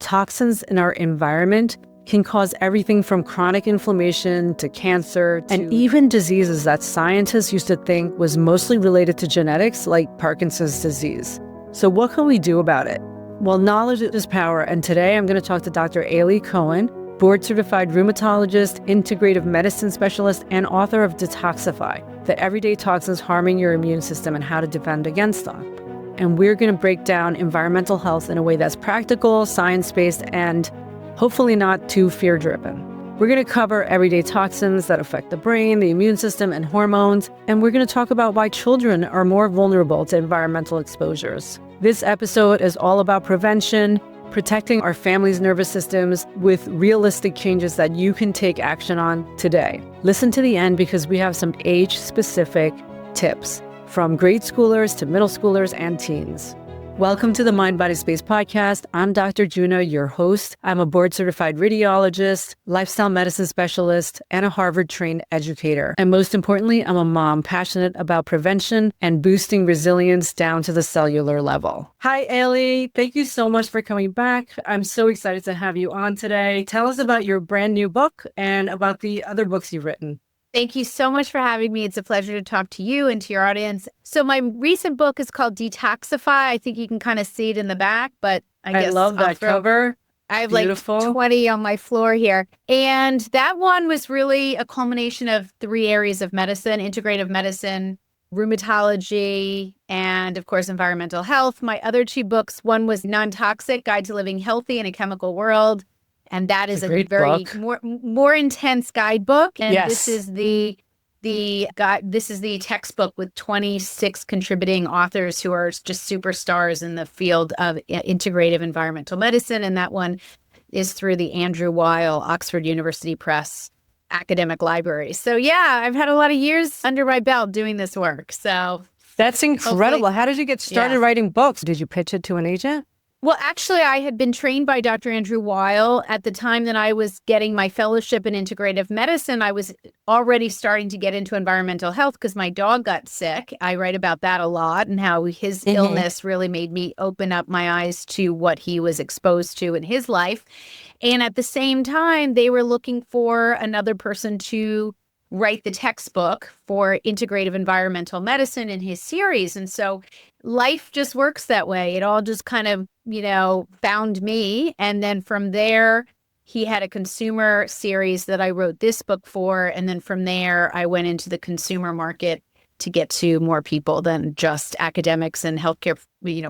Toxins in our environment can cause everything from chronic inflammation to cancer and even diseases that scientists used to think was mostly related to genetics, like Parkinson's disease. So what can we do about it? Well, knowledge is power, and today I'm going to talk to Dr. Aly Cohen, board-certified rheumatologist, integrative medicine specialist, and author of Detoxify, the everyday toxins harming your immune system and how to defend against them. And we're going to break down environmental health in a way that's practical, science-based, and hopefully not too fear-driven. We're going to cover everyday toxins that affect the brain, the immune system, and hormones, and we're going to talk about why children are more vulnerable to environmental exposures. This episode is all about prevention, protecting our family's nervous systems with realistic changes that you can take action on today. Listen to the end because we have some age-specific tips from grade schoolers to middle schoolers and teens. Welcome to the MindBodySpace Podcast. I'm Dr. Juna, your host. I'm a board-certified radiologist, lifestyle medicine specialist, and a Harvard-trained educator. And most importantly, I'm a mom passionate about prevention and boosting resilience down to the cellular level. Hi, Aly. Thank you so much for coming back. I'm so excited to have you on today. Tell us about your brand new book and about the other books you've written. Thank you so much for having me. It's a pleasure to talk to you and to your audience. So my recent book is called Detoxify. I think you can kind of see it in the back, but I love that cover. I have Beautiful. Like 20 on my floor here. And that one was really a culmination of 3 areas of medicine: integrative medicine, rheumatology, and of course, environmental health. My other 2 books, one was Non-Toxic: Guide to Living Healthy in a Chemical World. And that is a very more intense guidebook. And yes. This is the textbook with 26 contributing authors who are just superstars in the field of integrative environmental medicine. And that one is through the Andrew Weil Oxford University Press academic library. So yeah, I've had a lot of years under my belt doing this work. So that's incredible. How did you get started writing books? Did you pitch it to an agent? Well, actually, I had been trained by Dr. Andrew Weil. At the time that I was getting my fellowship in integrative medicine, I was already starting to get into environmental health because my dog got sick. I write about that a lot and how his illness really made me open up my eyes to what he was exposed to in his life. And at the same time, they were looking for another person to write the textbook for integrative environmental medicine in his series. And so life just works that way. It all just kind of, found me. And then from there, he had a consumer series that I wrote this book for. And then from there, I went into the consumer market to get to more people than just academics and healthcare,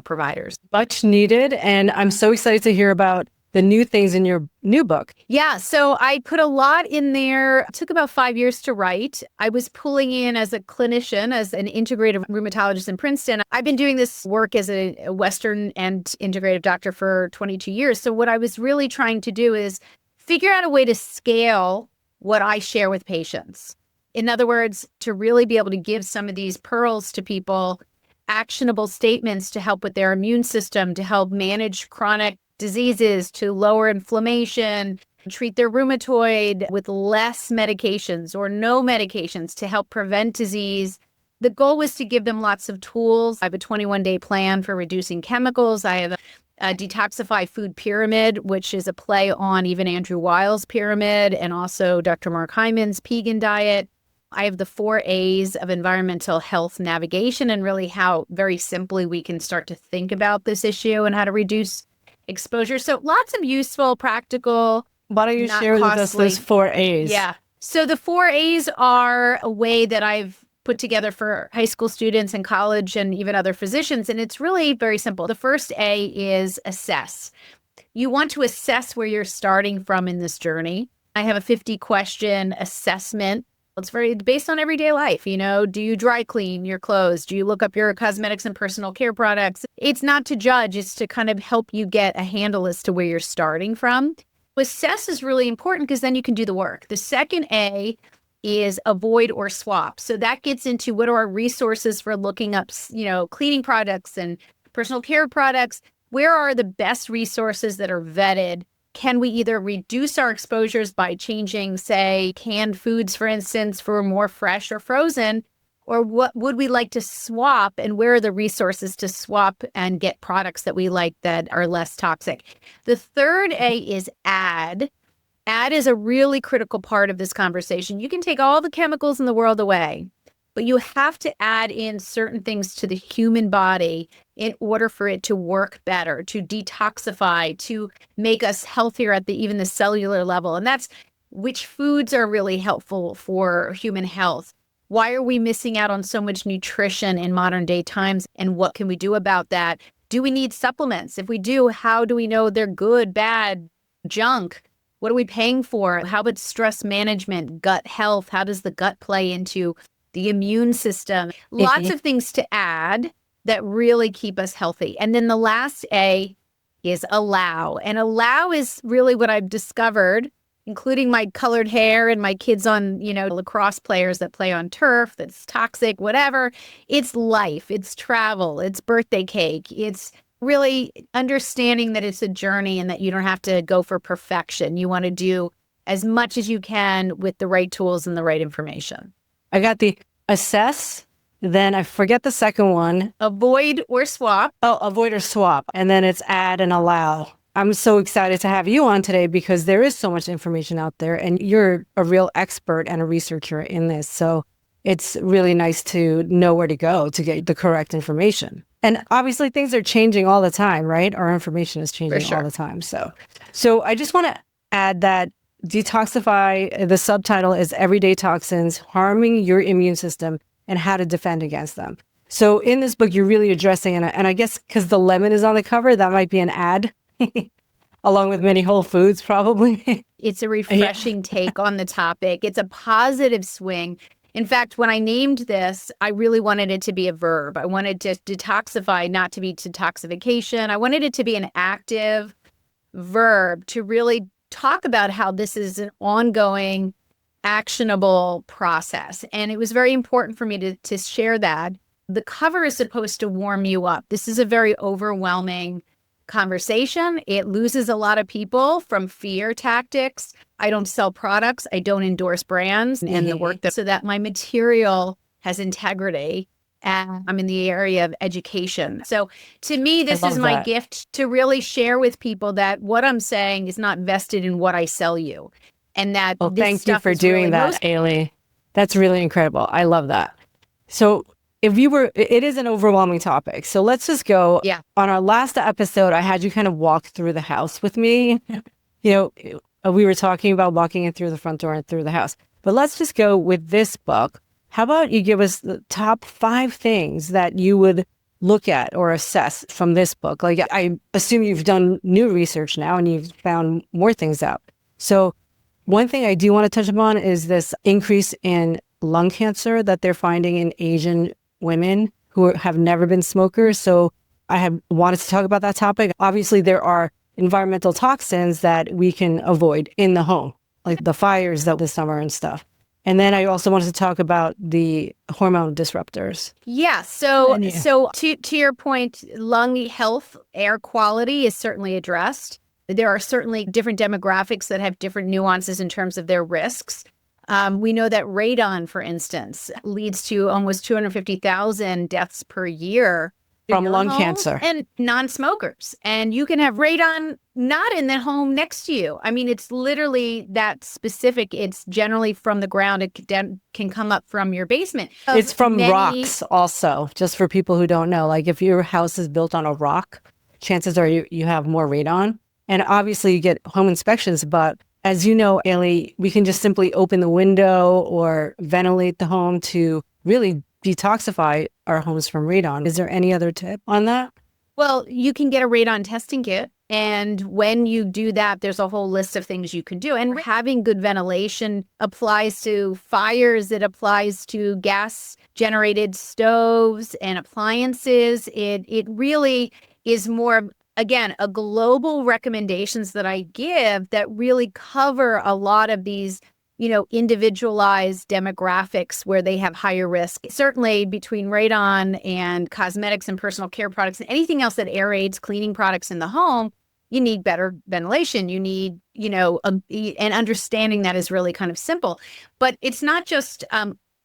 providers. Much needed. And I'm so excited to hear about the new things in your new book. Yeah, so I put a lot in there. It took about 5 years to write. I was pulling in as a clinician, as an integrative rheumatologist in Princeton. I've been doing this work as a Western and integrative doctor for 22 years. So what I was really trying to do is figure out a way to scale what I share with patients. In other words, to really be able to give some of these pearls to people, actionable statements to help with their immune system, to help manage chronic diseases, to lower inflammation, treat their rheumatoid with less medications or no medications to help prevent disease. The goal was to give them lots of tools. I have a 21-day plan for reducing chemicals. I have a Detoxify food pyramid, which is a play on even Andrew Weil's pyramid and also Dr. Mark Hyman's Pegan diet. I have the 4 A's of environmental health navigation and really how very simply we can start to think about this issue and how to reduce exposure. So lots of useful, practical, why don't you share with us those 4 A's? Yeah. So the 4 A's are a way that I've put together for high school students and college and even other physicians. And it's really very simple. The first A is assess. You want to assess where you're starting from in this journey. I have a 50-question assessment. It's very based on everyday life. Do you dry clean your clothes? Do you look up your cosmetics and personal care products? It's not to judge. It's to kind of help you get a handle as to where you're starting from. Assess is really important because then you can do the work. The second A is avoid or swap. So that gets into what are our resources for looking up, cleaning products and personal care products. Where are the best resources that are vetted? Can we either reduce our exposures by changing, say, canned foods, for instance, for more fresh or frozen? Or what would we like to swap, and where are the resources to swap and get products that we like that are less toxic? The third A is add. Add is a really critical part of this conversation. You can take all the chemicals in the world away, but you have to add in certain things to the human body in order for it to work better, to detoxify, to make us healthier at even the cellular level. And that's which foods are really helpful for human health. Why are we missing out on so much nutrition in modern day times? And what can we do about that? Do we need supplements? If we do, how do we know they're good, bad, junk? What are we paying for? How about stress management, gut health? How does the gut play into the immune system? Lots of things to add that really keep us healthy. And then the last A is allow. And allow is really what I've discovered, including my colored hair and my kids on, lacrosse players that play on turf, that's toxic, whatever. It's life, it's travel, it's birthday cake. It's really understanding that it's a journey and that you don't have to go for perfection. You want to do as much as you can with the right tools and the right information. I got the assess, then I forget the second one. Avoid or swap. Oh, avoid or swap. And then it's add and allow. I'm so excited to have you on today because there is so much information out there and you're a real expert and a researcher in this. So it's really nice to know where to go to get the correct information. And obviously things are changing all the time, right? Our information is changing all the time. So I just want to add that Detoxify, the subtitle is Everyday Toxins, Harming Your Immune System and How to Defend Against Them. So in this book, you're really addressing, and I guess because the lemon is on the cover, that might be an ad. Along with many Whole Foods, probably. It's a refreshing take on the topic. It's a positive swing. In fact, when I named this, I really wanted it to be a verb. I wanted to detoxify, not to be detoxification. I wanted it to be an active verb to really talk about how this is an ongoing, actionable process. And it was very important for me to share that. The cover is supposed to warm you up. This is a very overwhelming conversation. It loses a lot of people from fear tactics. I don't sell products. I don't endorse brands and the work so that my material has integrity. And I'm in the area of education. So to me, this is my gift to really share with people that what I'm saying is not vested in what I sell you. And that thank you for doing that, Aly. That's really incredible. I love that. So it is an overwhelming topic. So let's just go. Yeah. On our last episode, I had you kind of walk through the house with me. We were talking about walking in through the front door and through the house. But let's just go with this book. How about you give us the top 5 things that you would look at or assess from this book? Like, I assume you've done new research now and you've found more things out. So one thing I do want to touch upon is this increase in lung cancer that they're finding in Asian women who have never been smokers. So I have wanted to talk about that topic. Obviously, there are environmental toxins that we can avoid in the home, like the fires that this summer and stuff. And then I also wanted to talk about the hormone disruptors. Yeah. So to your point, lung health, air quality is certainly addressed. There are certainly different demographics that have different nuances in terms of their risks. We know that radon, for instance, leads to almost 250,000 deaths per year from lung cancer and non-smokers. And you can have radon not in the home next to you. I mean, it's literally that specific. It's generally from the ground. It can come up from your basement. It's from rocks also, just for people who don't know. Like if your house is built on a rock, chances are you have more radon. And obviously you get home inspections, but as you know, Aly, we can just simply open the window or ventilate the home to really detoxify our homes from radon. Is there any other tip on that? Well, you can get a radon testing kit. And when you do that, there's a whole list of things you can do. And having good ventilation applies to fires. It applies to gas-generated stoves and appliances. It really is more, again, a global recommendations that I give that really cover a lot of these individualized demographics where they have higher risk. Certainly between radon and cosmetics and personal care products and anything else that aerates cleaning products in the home, you need better ventilation. You need, and understanding that is really kind of simple. But it's not just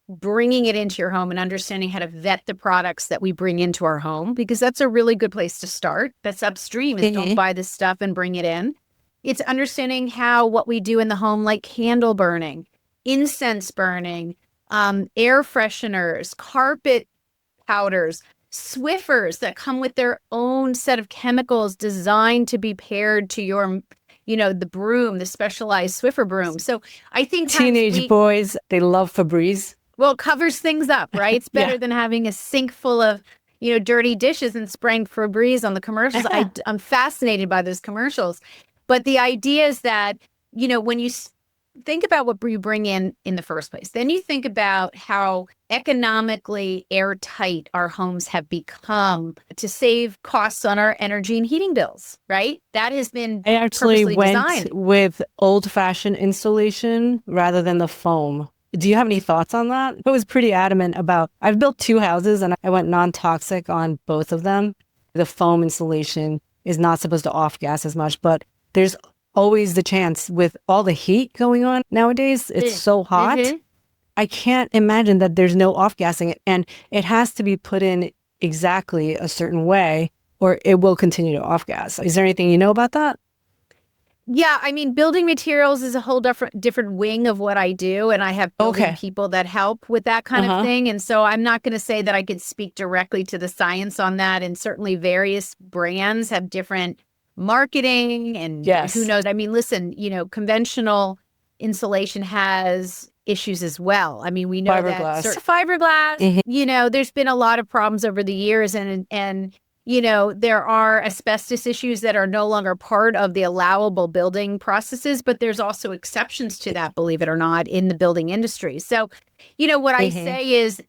bringing it into your home and understanding how to vet the products that we bring into our home, because that's a really good place to start. That's upstream, is don't buy this stuff and bring it in. It's understanding how what we do in the home, like candle burning, incense burning, air fresheners, carpet powders, Swiffers that come with their own set of chemicals designed to be paired to your, the broom, the specialized Swiffer broom. So I think teenage boys, they love Febreze. Well, it covers things up, right? It's better than having a sink full of, dirty dishes and spraying Febreze on the commercials. I'm fascinated by those commercials. But the idea is that, when you think about what you bring in the first place, then you think about how economically airtight our homes have become to save costs on our energy and heating bills, right? That has been I actually went designed with old-fashioned insulation rather than the foam. Do you have any thoughts on that? I was pretty adamant about, I've built 2 houses and I went non-toxic on both of them. The foam insulation is not supposed to off-gas as much, but there's always the chance with all the heat going on nowadays. It's so hot. I can't imagine that there's no off-gassing, and it has to be put in exactly a certain way or it will continue to off-gas. Is there anything you know about that? Yeah, I mean, building materials is a whole different wing of what I do, and I have building people that help with that kind of thing. And so I'm not going to say that I could speak directly to the science on that. And certainly various brands have different marketing and who knows. I mean, listen, conventional insulation has issues as well. I mean, we know fiberglass. That fiberglass, there's been a lot of problems over the years, and there are asbestos issues that are no longer part of the allowable building processes, but there's also exceptions to that, believe it or not, in the building industry. So, what I say is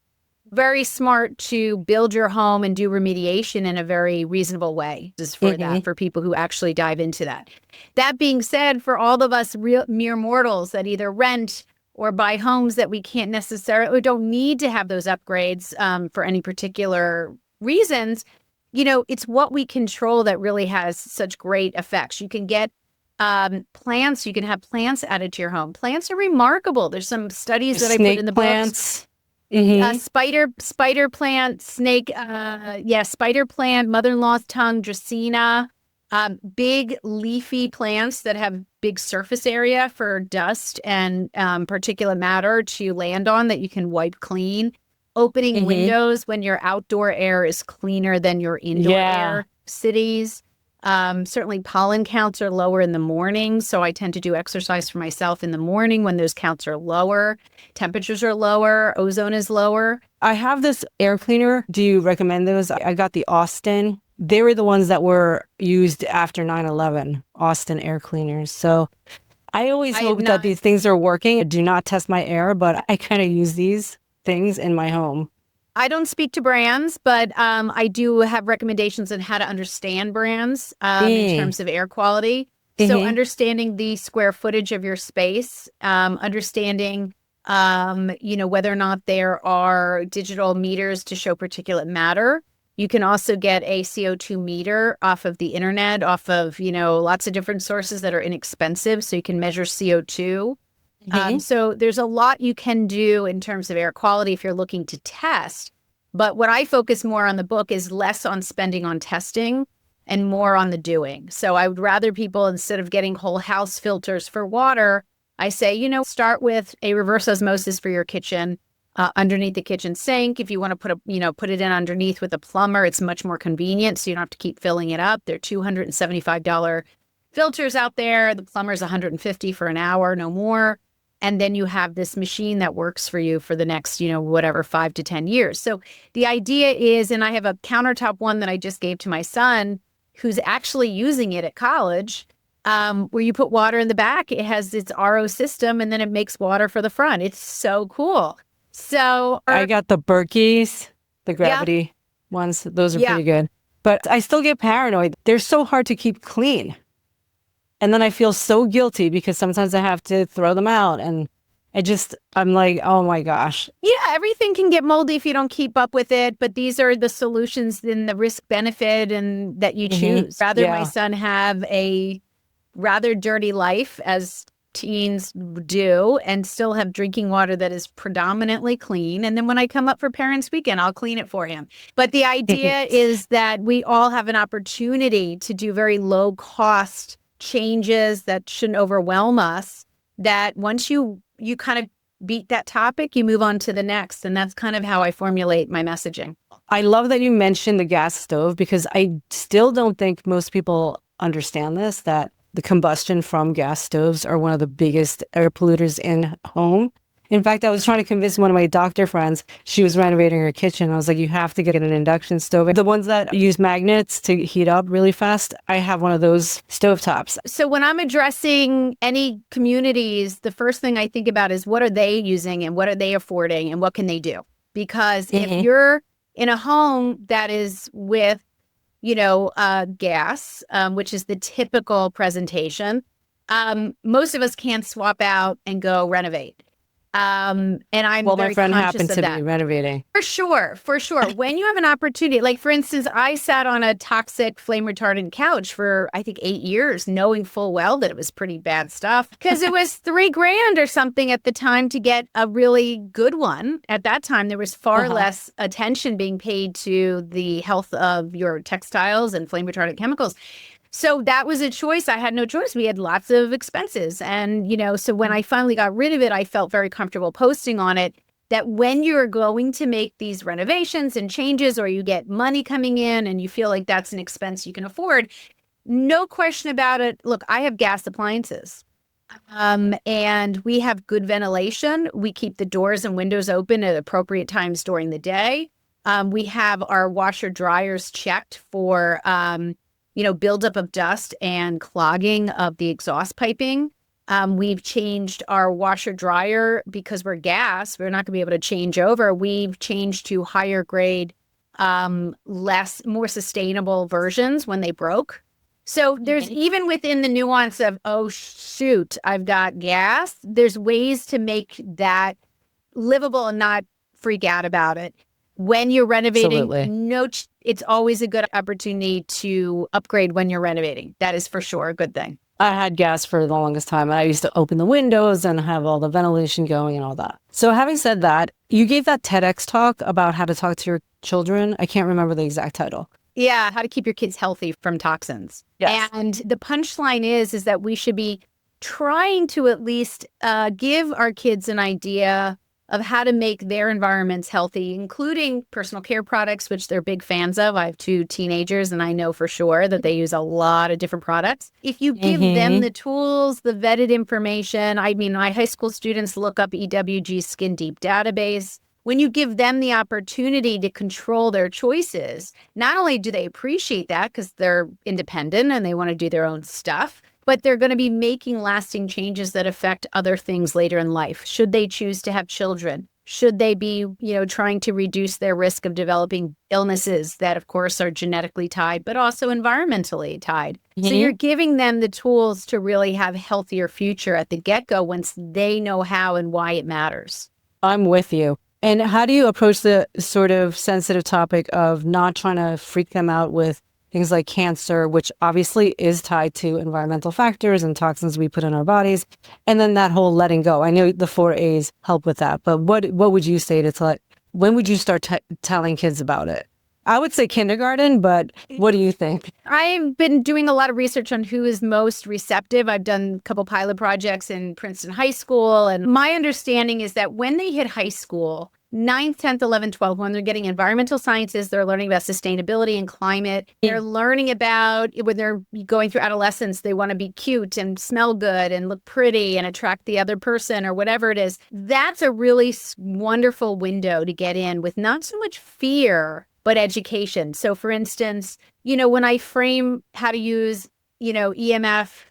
very smart to build your home and do remediation in a very reasonable way just for that, for people who actually dive into that. That being said, for all of us mere mortals that either rent or buy homes that we can't necessarily, don't need to have those upgrades for any particular reasons, it's what we control that really has such great effects. You can get plants. You can have plants added to your home. Plants are remarkable. There's some studies that I put in the plants. Books. Spider plant, snake, spider plant, mother-in-law's tongue, dracaena, big leafy plants that have big surface area for dust and particulate matter to land on that you can wipe clean. Opening windows when your outdoor air is cleaner than your indoor air. Cities. Certainly pollen counts are lower in the morning. So I tend to do exercise for myself in the morning when those counts are lower. Temperatures are lower. Ozone is lower. I have this air cleaner. Do you recommend those? I got the Austin. They were the ones that were used after 9/11, Austin air cleaners. So I always hope that these things are working. I do not test my air, but I kind of use these things in my home. I don't speak to brands, but I do have recommendations on how to understand brands in terms of air quality. So understanding the square footage of your space, understanding, whether or not there are digital meters to show particulate matter. You can also get a CO2 meter off of the internet, off of, lots of different sources that are inexpensive. So you can measure CO2. So there's a lot you can do in terms of air quality if you're looking to test. But what I focus more on the book is less on spending on testing and more on the doing. So I would rather people, instead of getting whole house filters for water, I say, start with a reverse osmosis for your kitchen underneath the kitchen sink. If you want to put it in underneath with a plumber, it's much more convenient. So you don't have to keep filling it up. There are $275 filters out there. The plumber's $150 for an hour, no more. And then you have this machine that works for you for the next, 5 to 10 years. So the idea is, and I have a countertop one that I just gave to my son, who's actually using it at college, where you put water in the back. It has its RO system, and then it makes water for the front. It's so cool. So I got the Berkeys, the gravity ones. Those are pretty good. But I still get paranoid. They're so hard to keep clean. And then I feel so guilty because sometimes I have to throw them out. And I'm like, oh my gosh. Yeah, everything can get moldy if you don't keep up with it. But these are the solutions in the risk benefit and that you choose. Rather my son have a rather dirty life as teens do and still have drinking water that is predominantly clean. And then when I come up for Parents Weekend, I'll clean it for him. But the idea is that we all have an opportunity to do very low cost changes that shouldn't overwhelm us, that once you kind of beat that topic, you move on to the next. And that's kind of how I formulate my messaging. I love that you mentioned the gas stove, because I still don't think most people understand this, that the combustion from gas stoves are one of the biggest air polluters in home. In fact, I was trying to convince one of my doctor friends, she was renovating her kitchen. I was like, you have to get an induction stove. The ones that use magnets to heat up really fast, I have one of those stovetops. So when I'm addressing any communities, the first thing I think about is what are they using and what are they affording and what can they do? Because if you're in a home that is with gas, which is the typical presentation, most of us can't swap out and go renovate. And I'm very my friend conscious happened of to that. be renovating. For sure. When you have an opportunity, like for instance, I sat on a toxic flame retardant couch for I think 8 years, knowing full well that it was pretty bad stuff, because it was $3,000 or something at the time to get a really good one. At that time, there was far less attention being paid to the health of your textiles and flame retardant chemicals. So that was a choice. I had no choice. We had lots of expenses. And, so when I finally got rid of it, I felt very comfortable posting on it that when you're going to make these renovations and changes, or you get money coming in and you feel like that's an expense you can afford, no question about it. Look, I have gas appliances. And we have good ventilation. We keep the doors and windows open at appropriate times during the day. We have our washer dryers checked for buildup of dust and clogging of the exhaust piping. We've changed our washer dryer because we're gas. We're not going to be able to change over. We've changed to higher grade, more sustainable versions when they broke. So there's even within the nuance of, oh, shoot, I've got gas. There's ways to make that livable and not freak out about it. When you're renovating, it's always a good opportunity to upgrade when you're renovating. That is for sure a good thing. I had gas for the longest time. I used to open the windows and have all the ventilation going and all that. So having said that, you gave that TEDx talk about how to talk to your children. I can't remember the exact title. Yeah, how to keep your kids healthy from toxins. Yes. And the punchline is that we should be trying to at least give our kids an idea of how to make their environments healthy, including personal care products, which they're big fans of. I have 2 teenagers, and I know for sure that they use a lot of different products. If you give them the tools, the vetted information, my high school students look up EWG Skin Deep database. When you give them the opportunity to control their choices, not only do they appreciate that because they're independent and they want to do their own stuff, but they're going to be making lasting changes that affect other things later in life. Should they choose to have children? Should they be, trying to reduce their risk of developing illnesses that, of course, are genetically tied, but also environmentally tied? So you're giving them the tools to really have a healthier future at the get-go once they know how and why it matters. I'm with you. And how do you approach the sort of sensitive topic of not trying to freak them out with things like cancer, which obviously is tied to environmental factors and toxins we put in our bodies, and then that whole letting go? I know the 4 A's help with that, but what would you say when would you start telling kids about it? I would say kindergarten, but what do you think? I've been doing a lot of research on who is most receptive. I've done a couple pilot projects in Princeton High School, and my understanding is that when they hit high school, 9th, 10th, 11th, 12th, when they're getting environmental sciences, they're learning about sustainability and climate. They're learning about when they're going through adolescence, they want to be cute and smell good and look pretty and attract the other person or whatever it is. That's a really wonderful window to get in with not so much fear, but education. So for instance, when I frame how to use, EMF,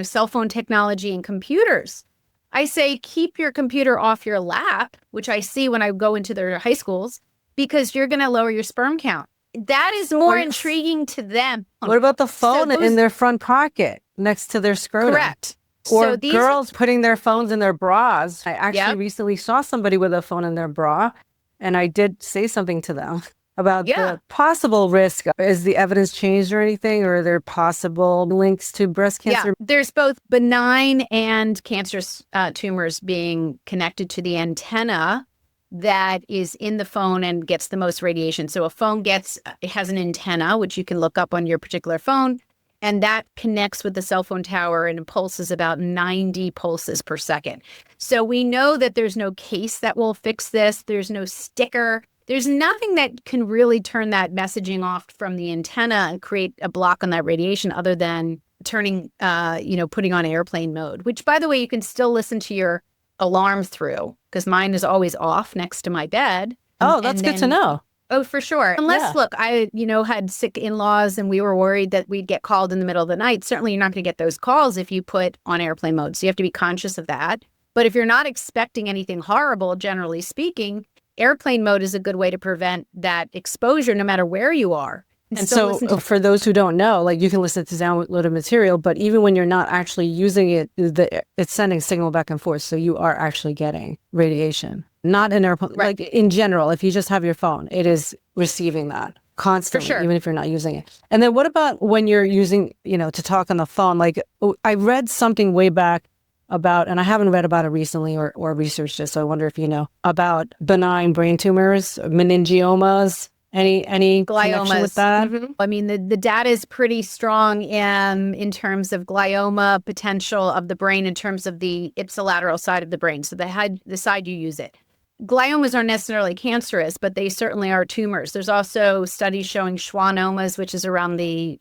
cell phone technology and computers, I say, keep your computer off your lap, which I see when I go into their high schools, because you're going to lower your sperm count. That is more intriguing to them. What about the phone in their front pocket next to their scrotum? Correct. Or girls putting their phones in their bras. I actually recently saw somebody with a phone in their bra, and I did say something to them. about the possible risk. Is the evidence changed or anything? Or are there possible links to breast cancer? Yeah, there's both benign and cancerous tumors being connected to the antenna that is in the phone and gets the most radiation. So a phone it has an antenna, which you can look up on your particular phone, and that connects with the cell phone tower and pulses about 90 pulses per second. So we know that there's no case that will fix this. There's no sticker. There's nothing that can really turn that messaging off from the antenna and create a block on that radiation other than turning, putting on airplane mode, which, by the way, you can still listen to your alarm through, because mine is always off next to my bed. Oh, that's good to know. Oh, for sure. Unless, look, I, had sick in-laws and we were worried that we'd get called in the middle of the night. Certainly you're not going to get those calls if you put on airplane mode. So you have to be conscious of that. But if you're not expecting anything horrible, generally speaking, airplane mode is a good way to prevent that exposure no matter where you are. And so for those who don't know, like, you can listen to downloaded material, but even when you're not actually using it, it's sending signal back and forth. So you are actually getting radiation, not an airplane, like in general. If you just have your phone, it is receiving that constantly, for sure, even if you're not using it. And then what about when you're using, to talk on the phone? Like, I read something way back about, and I haven't read about it recently or researched it, so I wonder if you know, about benign brain tumors, meningiomas. Any connection with that? Mm-hmm. I mean, the data is pretty strong in terms of glioma potential of the brain in terms of the ipsilateral side of the brain, so the side you use it. Gliomas aren't necessarily cancerous, but they certainly are tumors. There's also studies showing schwannomas, which is around the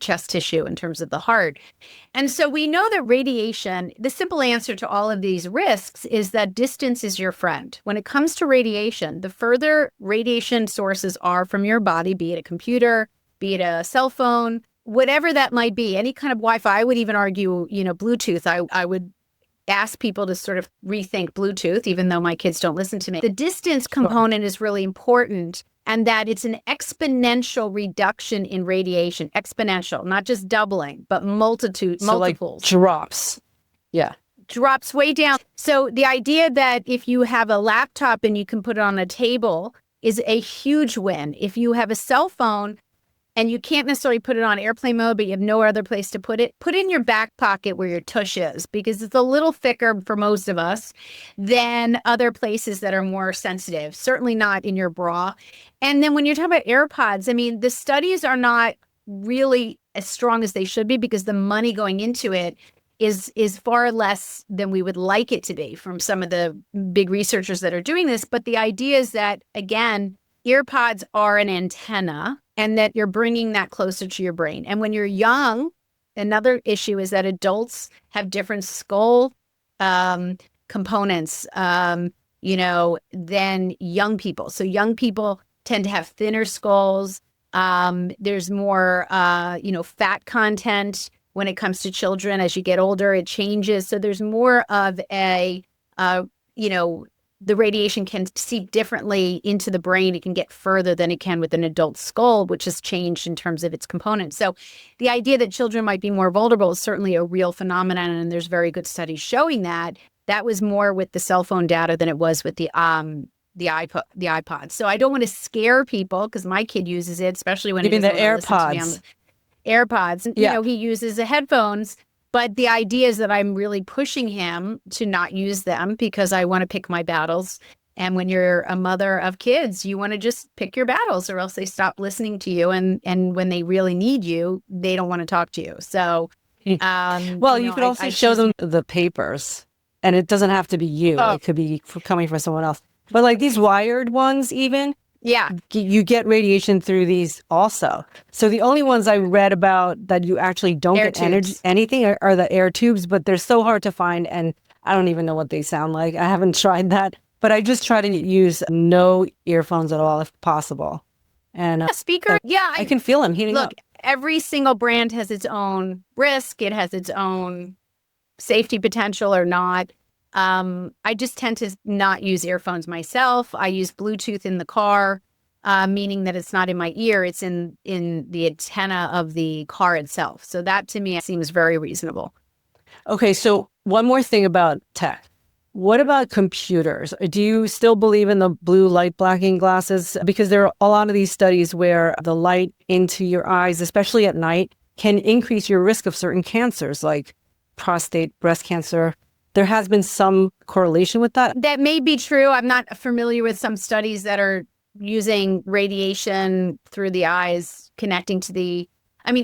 chest tissue in terms of the heart. And so we know that radiation, the simple answer to all of these risks is that distance is your friend. When it comes to radiation, the further radiation sources are from your body, be it a computer, be it a cell phone, whatever that might be, any kind of Wi-Fi, I would even argue, Bluetooth, I would ask people to sort of rethink Bluetooth, even though my kids don't listen to me. The distance component is really important, and that it's an exponential reduction in radiation, exponential, not just doubling, but multiples. Like drops. Yeah. Drops way down. So the idea that if you have a laptop and you can put it on a table is a huge win. If you have a cell phone and you can't necessarily put it on airplane mode, but you have no other place to put it in your back pocket where your tush is, because it's a little thicker for most of us than other places that are more sensitive, certainly not in your bra. And then when you're talking about AirPods, I mean, the studies are not really as strong as they should be because the money going into it is far less than we would like it to be from some of the big researchers that are doing this. But the idea is that, again, earpods are an antenna, and that you're bringing that closer to your brain. And when you're young, another issue is that adults have different skull components, than young people. So young people tend to have thinner skulls. There's more, fat content when it comes to children. As you get older, it changes. So there's more of the radiation can seep differently into the brain. It can get further than it can with an adult skull, which has changed in terms of its components. So the idea that children might be more vulnerable is certainly a real phenomenon, and there's very good studies showing that. That was more with the cell phone data than it was with the iPod. So I don't want to scare people, because my kid uses it, especially when you mean the AirPods. AirPods. He uses the headphones. But the idea is that I'm really pushing him to not use them because I want to pick my battles. And when you're a mother of kids, you want to just pick your battles, or else they stop listening to you. And when they really need you, they don't want to talk to you. So, you could also show them the papers, and it doesn't have to be you. It could be coming from someone else. But like these wired ones, even. Yeah. You get radiation through these also. So the only ones I read about that you actually don't get anything are the air tubes, but they're so hard to find, and I don't even know what they sound like. I haven't tried that, but I just try to use no earphones at all if possible. And speaker, I can feel them heating up. Look, every single brand has its own risk. It has its own safety potential or not. I just tend to not use earphones myself. I use Bluetooth in the car, meaning that it's not in my ear. It's in the antenna of the car itself. So that to me seems very reasonable. Okay. So one more thing about tech. What about computers? Do you still believe in the blue light blocking glasses? Because there are a lot of these studies where the light into your eyes, especially at night, can increase your risk of certain cancers like prostate, breast cancer. There has been some correlation with that. That may be true. I'm not familiar with some studies that are using radiation through the eyes, connecting to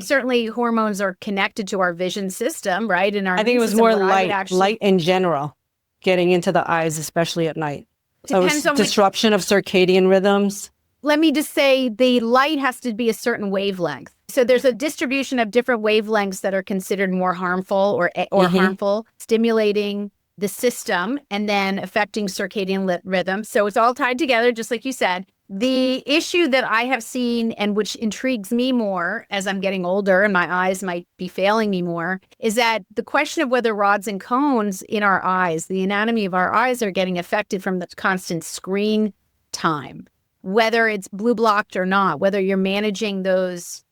certainly hormones are connected to our vision system, right? And I think it was more light in general, getting into the eyes, especially at night. Depends on disruption of circadian rhythms. Let me just say the light has to be a certain wavelength. So there's a distribution of different wavelengths that are considered more harmful or harmful, stimulating the system and then affecting circadian rhythm. So it's all tied together, just like you said. The issue that I have seen, and which intrigues me more as I'm getting older and my eyes might be failing me more, is that the question of whether rods and cones in our eyes, the anatomy of our eyes, are getting affected from the constant screen time, whether it's blue blocked or not, whether you're managing those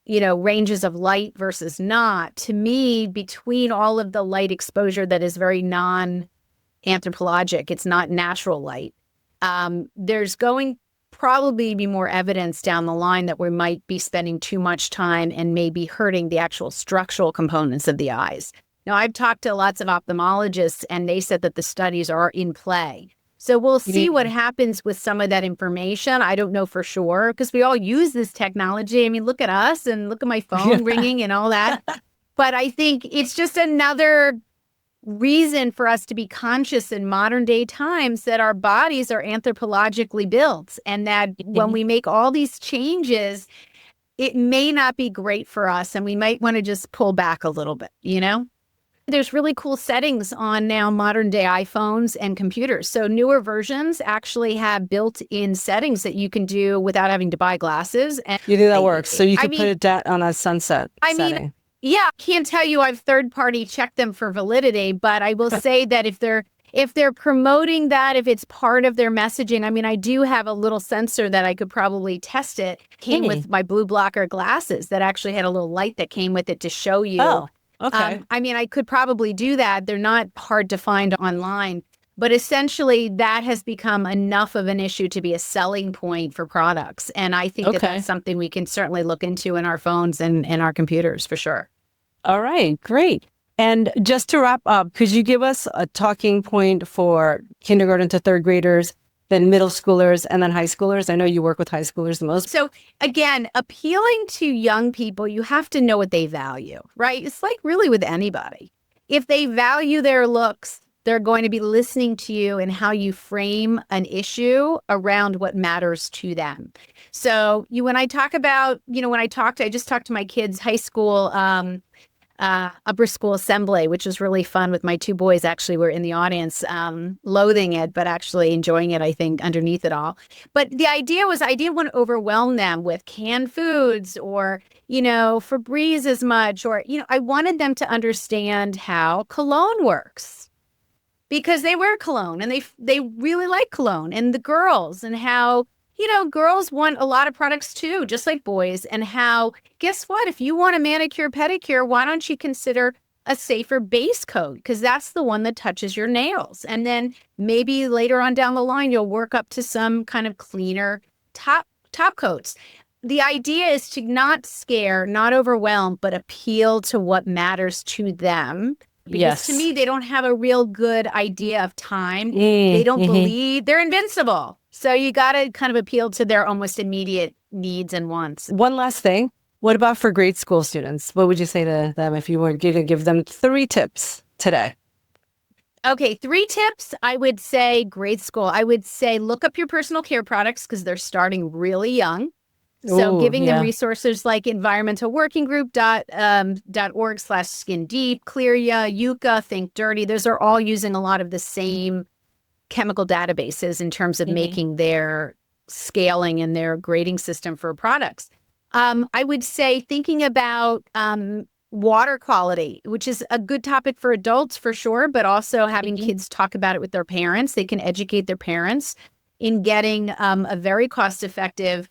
ranges of light versus not. To me, between all of the light exposure that is very non-anthropologic, it's not natural light, there's going probably be more evidence down the line that we might be spending too much time and maybe hurting the actual structural components of the eyes. Now, I've talked to lots of ophthalmologists, and they said that the studies are in play. So we'll see what happens with some of that information. I don't know for sure, because we all use this technology. I mean, look at us and look at my phone ringing and all that. But I think it's just another reason for us to be conscious in modern day times that our bodies are anthropologically built, and that when we make all these changes, it may not be great for us, and we might want to just pull back a little bit, There's really cool settings on now modern day iPhones and computers. So newer versions actually have built-in settings that you can do without having to buy glasses. And you do that works. So you can put it on a sunset setting. Yeah, can't tell you I've third-party checked them for validity, but I will say that if they're promoting that, if it's part of their messaging, I do have a little sensor that I could probably test it. Came with my blue blocker glasses that actually had a little light that came with it to show you. Oh. Okay. I could probably do that. They're not hard to find online, but essentially that has become enough of an issue to be a selling point for products. And I think that that's something we can certainly look into in our phones and our computers for sure. All right, great. And just to wrap up, could you give us a talking point for kindergarten to third graders, then middle schoolers, and then high schoolers? I know you work with high schoolers the most. So again, appealing to young people, you have to know what they value, right? It's like really with anybody. If they value their looks, they're going to be listening to you and how you frame an issue around what matters to them. So I just talked to my kids' high school upper school assembly, which was really fun with my two boys actually were in the audience, loathing it, but actually enjoying it, I think, underneath it all. But the idea was I didn't want to overwhelm them with canned foods or, Febreze as much, or, I wanted them to understand how cologne works because they wear cologne and they really like cologne, and the girls, and how girls want a lot of products too, just like boys, and how, guess what? If you want a manicure, pedicure, why don't you consider a safer base coat? Because that's the one that touches your nails. And then maybe later on down the line, you'll work up to some kind of cleaner top coats. The idea is to not scare, not overwhelm, but appeal to what matters to them. Because to me, they don't have a real good idea of time. They don't believe they're invincible. So you got to kind of appeal to their almost immediate needs and wants. One last thing. What about for grade school students? What would you say to them if you were going to give them 3 tips today? Okay, 3 tips. I would say grade school. I would say look up your personal care products because they're starting really young. So giving them resources like environmentalworkinggroup.org/skin deep, Clearia, Yucca, Think Dirty. Those are all using a lot of the same chemical databases in terms of making their scaling and their grading system for products. I would say thinking about water quality, which is a good topic for adults for sure, but also having kids talk about it with their parents. They can educate their parents in getting a very cost-effective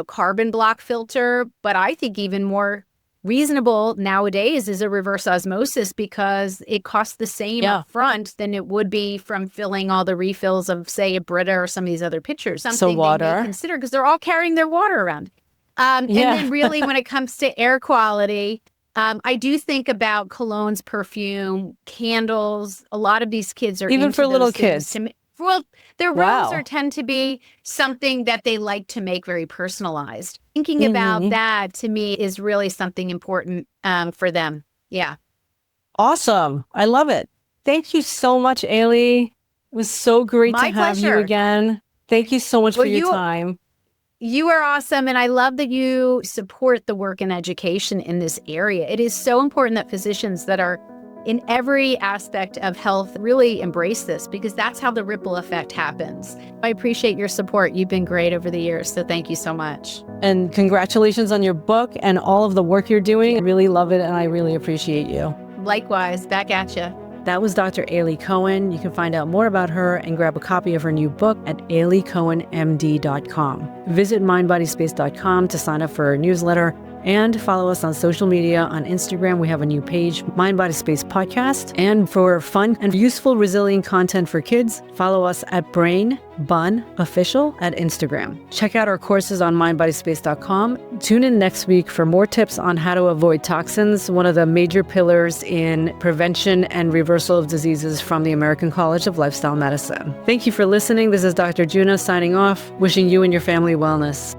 carbon block filter, but I think even more reasonable nowadays is a reverse osmosis because it costs the same up front than it would be from filling all the refills of, say, a Brita or some of these other pitchers. Something they may consider because they're all carrying their water around. And then really when it comes to air quality, I do think about colognes, perfume, candles. A lot of these kids are even for little kids. Well, their rooms tend to be something that they like to make very personalized. Thinking about that to me is really something important for them. Yeah. Awesome. I love it. Thank you so much, Aly. It was so great to have you again. Thank you so much for your time. You are awesome. And I love that you support the work and education in this area. It is so important that physicians that are in every aspect of health really embrace this because that's how the ripple effect happens. I appreciate your support. You've been great over the years. So thank you so much. And congratulations on your book and all of the work you're doing. I really love it and I really appreciate you. Likewise. Back at you. That was Dr. Aly Cohen. You can find out more about her and grab a copy of her new book at alycohenmd.com. Visit mindbodyspace.com to sign up for our newsletter and follow us on social media. On Instagram, we have a new page, MindBodySpace Podcast. And for fun and useful, resilient content for kids, follow us at Brain Bun Official at Instagram. Check out our courses on mindbodyspace.com. Tune in next week for more tips on how to avoid toxins, one of the major pillars in prevention and reversal of diseases from the American College of Lifestyle Medicine. Thank you for listening. This is Dr. Juna signing off, wishing you and your family wellness.